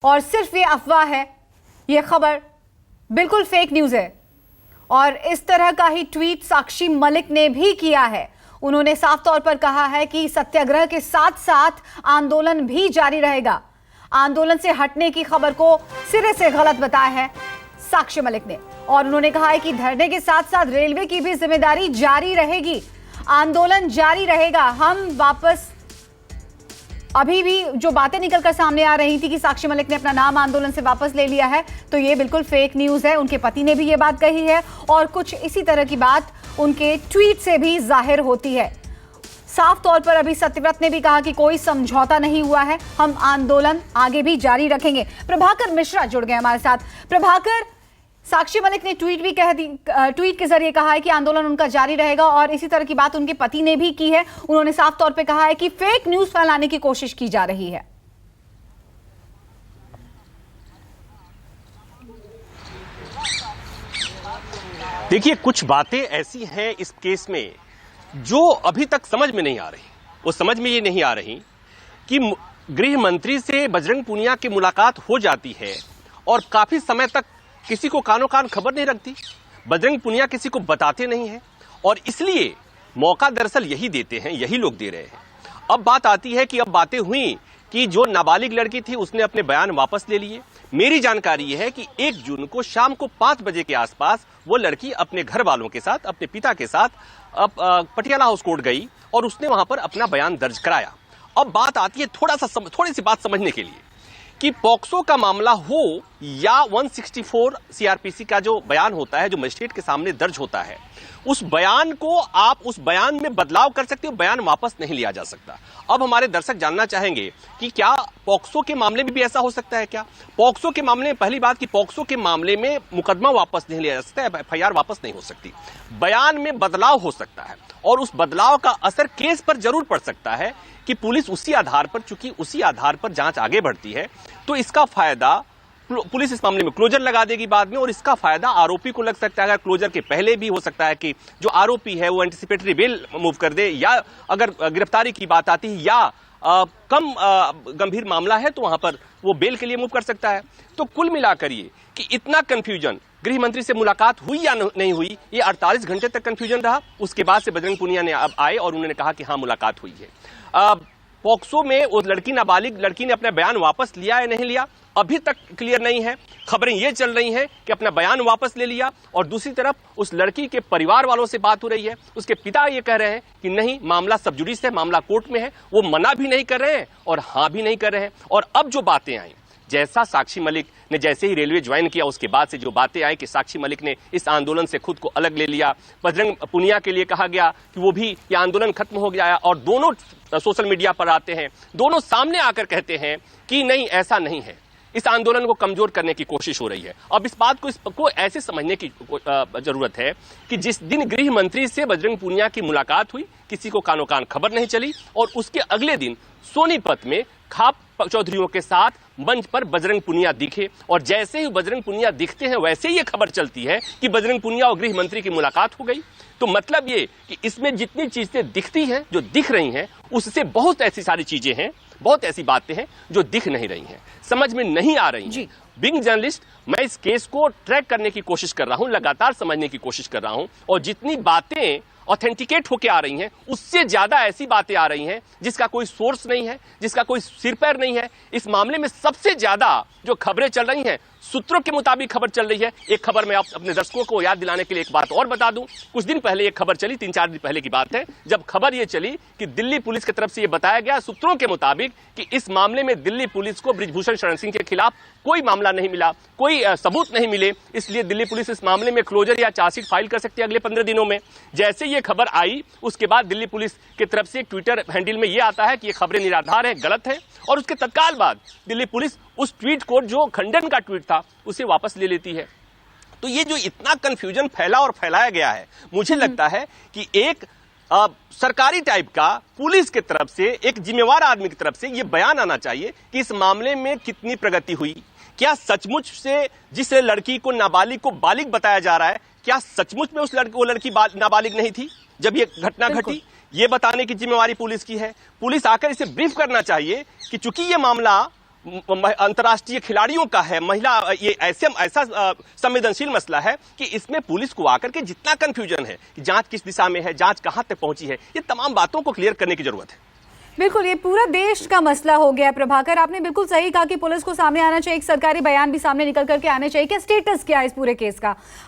और सिर्फ ये अफवाह है, ये खबर बिल्कुल फेक न्यूज है। और इस तरह का ही ट्वीट साक्षी मलिक ने भी किया है। उन्होंने साफ तौर पर कहा है कि सत्याग्रह के साथ साथ आंदोलन भी जारी रहेगा। आंदोलन से हटने की खबर को सिरे से गलत बताया है साक्षी मलिक ने। और उन्होंने कहा है कि धरने के साथ साथ रेलवे की भी जिम्मेदारी जारी रहेगी, आंदोलन जारी रहेगा। हम वापस अभी भी जो बातें निकलकर सामने आ रही थी कि साक्षी मलिक ने अपना नाम आंदोलन से वापस ले लिया है, तो ये बिल्कुल फेक न्यूज है। उनके पति ने भी ये बात कही है और कुछ इसी तरह की बात उनके ट्वीट से भी जाहिर होती है। साफ तौर पर अभी सत्यव्रत ने भी कहा कि कोई समझौता नहीं हुआ है, हम आंदोलन आगे भी जारी रखेंगे। प्रभाकर मिश्रा जुड़ गए हमारे साथ। प्रभाकर, साक्षी मलिक ने ट्वीट के जरिए कहा है कि आंदोलन उनका जारी रहेगा और इसी तरह की बात उनके पति ने भी की है। उन्होंने साफ तौर पे कहा है कि फेक न्यूज फैलाने की कोशिश की जा रही है। देखिए, कुछ बातें ऐसी हैं इस केस में जो अभी तक समझ में नहीं आ रही। वो समझ में ये नहीं आ रही कि गृह मंत्री से बजरंग पूनिया की मुलाकात हो जाती है और काफी समय तक किसी को कानो कान खबर नहीं रखती, बजरंग पूनिया किसी को बताते नहीं है और इसलिए मौका दरअसल यही देते हैं, यही लोग दे रहे हैं। अब बात आती है कि अब बातें हुई कि जो नाबालिग लड़की थी उसने अपने बयान वापस ले लिए। मेरी जानकारी यह है कि 1 जून को शाम को 5 बजे के आसपास वो लड़की अपने घर वालों के साथ, अपने पिता के साथ पटियाला हाउस कोर्ट गई और उसने वहां पर अपना बयान दर्ज कराया। अब बात आती है थोड़ी सी बात समझने के लिए कि पॉक्सो का मामला हो या 164 सीआरपीसी का जो बयान होता है, जो मजिस्ट्रेट के सामने दर्ज होता है, उस बयान को आप उस बयान में बदलाव कर सकते हो, बयान वापस नहीं लिया जा सकता। अब हमारे दर्शक जानना चाहेंगे कि क्या पॉक्सो के मामले में भी ऐसा हो सकता है क्या? पॉक्सो के मामले में पहली बात कि पॉक्सो के मामले में मुकदमा वापस नहीं लिया जा सकता है, एफआईआर वापस नहीं हो सकती। बयान में बदलाव हो सकता है और उस बदलाव का असर केस पर जरूर पड़ सकता है कि पुलिस उसी आधार पर, चूंकि उसी आधार पर जांच आगे बढ़ती है, तो इसका फायदा पुलिस इस मामले में क्लोजर लगा देगी बाद में और इसका फायदा आरोपी को लग सकता है। अगर क्लोजर के पहले भी हो सकता है कि जो आरोपी है वो एंटिसिपेटरी बेल मूव कर दे, या अगर गिरफ्तारी की बात आती है या कम गंभीर मामला है तो वहां पर वो बेल के लिए मूव कर सकता है। तो कुल मिलाकर ये कि इतना कंफ्यूजन, गृह मंत्री से मुलाकात हुई या नहीं हुई, ये 48 घंटे तक कंफ्यूजन रहा। उसके बाद से बजरंग पूनिया ने अब आए और उन्होंने कहा कि हाँ मुलाकात हुई है। पॉक्सो में उस लड़की, नाबालिग लड़की ने अपना बयान वापस लिया या नहीं लिया, अभी तक क्लियर नहीं है। खबरें ये चल रही हैं कि अपना बयान वापस ले लिया और दूसरी तरफ उस लड़की के परिवार वालों से बात हो रही है। उसके पिता ये कह रहे हैं कि नहीं, मामला सब जुडिस है, मामला कोर्ट में है। वो मना भी नहीं कर रहे हैं और हाँ भी नहीं कर रहे हैं। और अब जो बातें आई, जैसा साक्षी मलिक ने जैसे ही रेलवे ज्वाइन किया उसके बाद से जो बातें आई कि साक्षी मलिक ने इस आंदोलन से खुद को अलग ले लिया, बजरंग पूनिया के लिए कहा गया कि वो भी ये आंदोलन खत्म हो गया है और दोनों सोशल मीडिया पर आते हैं, दोनों सामने आकर कहते हैं कि नहीं ऐसा नहीं है, इस आंदोलन को कमजोर करने की कोशिश हो रही है। अब इस बात को ऐसे समझने की जरूरत है कि जिस दिन गृह मंत्री से बजरंग पूनिया की मुलाकात हुई, किसी को कानो कान खबर नहीं चली और उसके अगले दिन सोनीपत में खाप चौधरियों के साथ मंच पर बजरंग पूनिया दिखे और जैसे ही बजरंग पूनिया दिखते हैं वैसे ही ये खबर चलती है कि बजरंग पूनिया और गृह मंत्री की मुलाकात हो गई। तो मतलब ये कि इसमें जितनी चीजें दिखती हैं, जो दिख रही हैं, उससे बहुत ऐसी सारी चीजें हैं, बहुत ऐसी बातें हैं जो दिख नहीं रही हैं, समझ में नहीं आ रही हैं। बिंग जर्नलिस्ट, मैं इस केस को ट्रैक करने की कोशिश कर रहा हूं, लगातार समझने की कोशिश कर रहा हूं और जितनी बातें ऑथेंटिकेट होके आ रही हैं उससे ज्यादा ऐसी बातें आ रही हैं जिसका कोई सोर्स नहीं है, जिसका कोई सिर पैर नहीं है। इस मामले में सबसे ज्यादा जो खबरें चल रही हैं, सूत्रों के मुताबिक खबर चल रही है। एक खबर मैं अपने दर्शकों को याद दिलाने के लिए एक बात और बता दूं। कुछ दिन पहले एक खबर चली, 3-4 दिन पहले की बात है, जब खबर ये चली कि दिल्ली पुलिस की तरफ से ये बताया गया सूत्रों के मुताबिक कि इस मामले में दिल्ली पुलिस को बृजभूषण शरण सिंह के खिलाफ कोई मामला नहीं मिला, कोई सबूत नहीं मिले, इसलिए दिल्ली पुलिस इस मामले में क्लोजर या चार्जशीट फाइल कर सकती है अगले 15 दिनों में। जैसे ये खबर आई उसके बाद दिल्ली पुलिस की तरफ से एक ट्विटर हैंडल में ये आता है कि ये खबरें निराधार है, गलत है और उसके तत्काल बाद दिल्ली पुलिस उस ट्वीट को, जो खंडन का ट्वीट था, उसे वापस ले लेती है। तो ये जो इतना कंफ्यूजन फैला और फैलाया गया है, मुझे लगता है कि एक सरकारी टाइप का पुलिस की तरफ से, एक जिम्मेवार आदमी की तरफ से ये बयान आना चाहिए कि इस मामले में कितनी प्रगति हुई, क्या सचमुच से जिस लड़की को, नाबालिग को बालिग बताया जा रहा है, क्या सचमुच में वो लड़की नाबालिग नहीं थी जब ये घटना घटी? ये बताने की जिम्मेवारी पुलिस की है। पुलिस आकर इसे ब्रीफ करना चाहिए कि चूंकि ये मामला अंतर्राष्ट्रीय खिलाड़ियों का है, महिला, ये ऐसा संवेदनशील मसला है कि इसमें पुलिस को आकर के जितना कंफ्यूजन है कि जांच किस दिशा में है, जांच कहां तक पहुंची है, ये तमाम बातों को क्लियर करने की जरूरत है। बिल्कुल, ये पूरा देश का मसला हो गया है। प्रभाकर, आपने बिल्कुल सही कहा कि पुलिस को सामने आना चाहिए, एक सरकारी बयान भी सामने निकल करके आने चाहिए कि स्टेटस क्या है इस पूरे केस का।